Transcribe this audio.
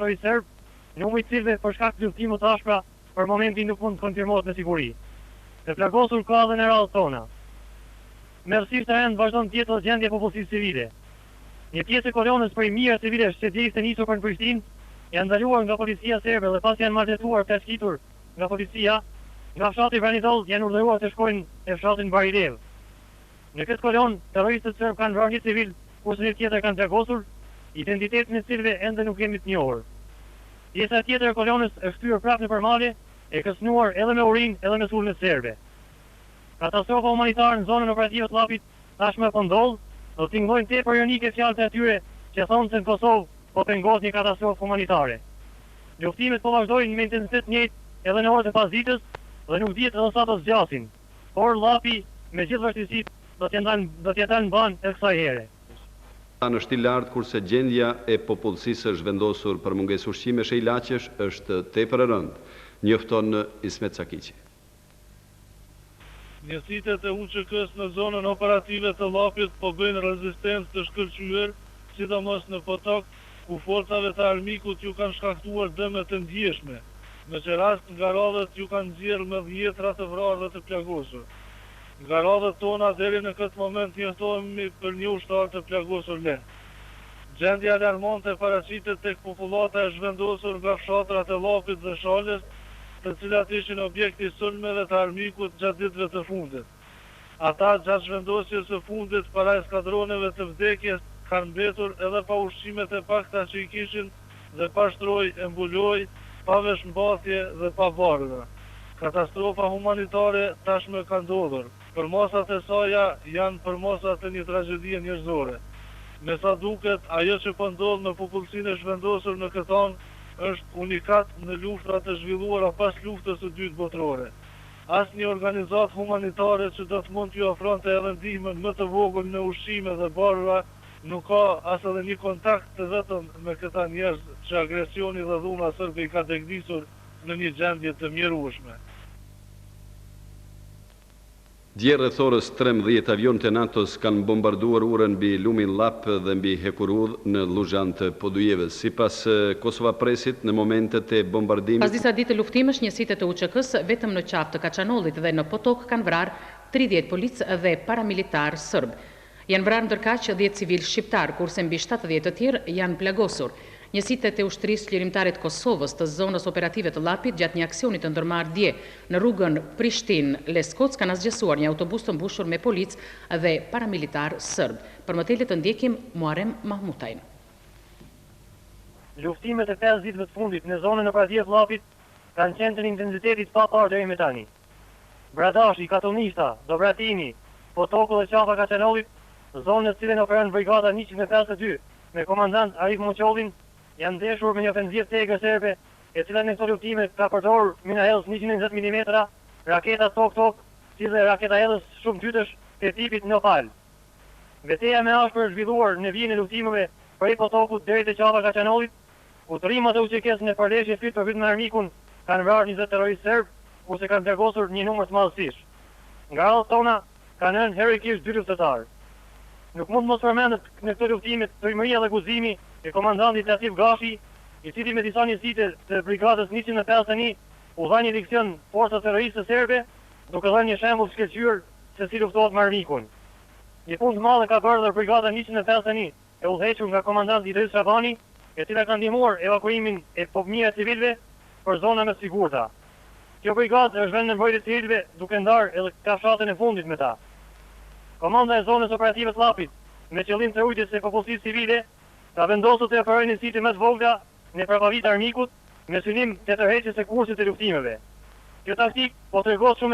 i serb, numri i cilëve për shkak të luftimit të ashpra për momentin nuk mund të konfirmohet me siguri. Të plagosur ka dhe në radhë tona. Merësisht të rend vazhdon të jetë gjendje popullsisë civile. Një pjesë e kolonës prej mijëra civile që djejtë nisur për në Prishtinë janë ndaluar nga policia serbe dhe pas janë marrëtuar të shkitur nga policia, nga fshati Vranidol janë urdhëruar të shkojnë në fshatin Barilev. Në këtë kolon, terroristët serb kanë vrarë një civil, kurse një tjetër kanë plagosur, identitetin e cilëve ende nuk jemi të njohur. Pjesa tjetër e kolonës është kthyer prapë në përmalje, e kësnuar edhe me urinë edhe me sulmet serbe. Katastrofa humanitare në zonën operative të Llapit tashmë po ndodh, do të tingëllojnë tepër ironike fjalët e atyre që thonë se në Kosovë po pengohet një katastrofë humanitare. Luftimet po vazhdojnë me intensitet të njëjtë edhe në orët e pasditës dhe nuk dihet edhe sa do zgjasin. Por Llapi me gjithë vështirësitë do të jetë në banë e kësaj here. Është i lartë kurse gjendja e popullsisë është vendosur për mungesë ushqimesh e ilaçesh është tepër e rëndë, njofton Ismet Sakiqi. Njësitet e UÇK-s në zonën operative të Llapit po bëjnë rezistencë të shkëlqyer, sidomos në Potok, ku forcave të armikut ju kanë shkaktuar dëme të ndjeshme, në që rast nga radhët ju kanë nxjerrë me dhjetra të vrarë dhe të plagosur. Nga radhët tona deri në këtë moment njoftohemi për një ushtar të plagosur lehtë. Gjendja alarmante paraqitet tek popullata e zhvendosur nga fshatrat e Llapit dhe Shalës, të cilat ishin objekti sulmeve të armikut gjatë ditëve të fundit. Ata gjatë zhvendosjes së fundit para eskadroneve të vdekjes kanë mbetur edhe pa ushqimet e pakta që i kishin dhe pa shtroj e mbuloj, pa veshmbathje dhe pa varëra. Katastrofa humanitare tashmë ka ndodhur. Përmasat e saja janë përmasat e një tragjedie njerëzore. Me sa duket, ajo që po ndodh në popullsinë e zhvendosur në këtë anë është unikat në luftrat e zhvilluara pas luftës së dytë botërore. Asnjë organizatë humanitare që do të mund t'ju ofronte edhe ndihmën më të vogël në ushqime dhe barëra, nuk ka as edhe një kontakt të vetëm me këta njerëz që agresioni dhe dhuna serbe i ka degdisur në një gjendje të mjerueshme. Dje rreth orës 13 avionët e NATO-s kanë bombarduar urën mbi lumin Llap dhe mbi Hekurudh në Luzhan të Podujevës. Sipas Kosova Presit, në momentet e bombardimit. Pas disa ditë luftimesh, njësitë të UÇK-s vetëm në qafë të Kaçanollit dhe në Potok kanë vrarë 30 policë dhe paramilitar serb. Janë vrarë ndërkaq 10 civil shqiptar, kurse mbi 70 të tjerë janë plagosur. Njësitet e ushtrisë lirimtare të Kosovës të zonës operative të Llapit gjatë një aksionit të ndërmarrë dje në rrugën Prishtinë-Leskoc kanë asgjësuar një autobus të mbushur me policë dhe paramilitar serb. Për më tepër të ndjekim Muarem Mahmutajn. Luftimet e 5 ditëve të fundit në zonën operative të Llapit kanë qenë të intensitetit pa parë deri me tani. Bradashi, Katonishta, Dobratini, Potoku dhe qafa Kaçanollit, zonën në cilën operon brigada 152 me komandant Arif Moqollin, janë ndeshur me një ofenzivë tegër serbe, e cila në këto luftime ka përdorur Minahels 120 mm, raketa tok-tok, si dhe raketa hedhës shumë tytësh të tipit Nofal. Betejë me ashpër zhvilluar në vijën e luftimeve prej Potokut deri te qafa Kaçanollit, udhërimat e UÇK-s në përleshje fyt për fyt me armikun kanë vrarë 20 terroristë serb, kurse kanë plagosur një numër të madhësish. Nga radhët tona kanë rënë herikisht 2 luftëtarë. Nuk mund mos përmendet në këtë luftime frymëria dhe guzimi e komandantit Latif Gashi, i cili me disa njësitë të brigadës 151 u dha një leksion forcave terroriste serbe, duke dhënë një shembull shkëlqyer se si luftohet me armikun. Një punë të madhe ka bërë dhe brigada 151 e udhëhequr nga komandanti Idris Shabani, e cila ka ndihmuar evakuimin e mijëra civilëve për zona më të sigurta. Kjo brigadë është vend në mbrojtje të civilëve duke ndarë edhe kafshatën e fundit me ta. Komanda e zonës operative të Llapit, me qëllim të ruajtjes së popullsisë civile, ka vendosur të operojë në site më të vogla në përpavit armikut me synim të tërheqjes së kursit të luftimeve. Kjo taktik po tregon shumë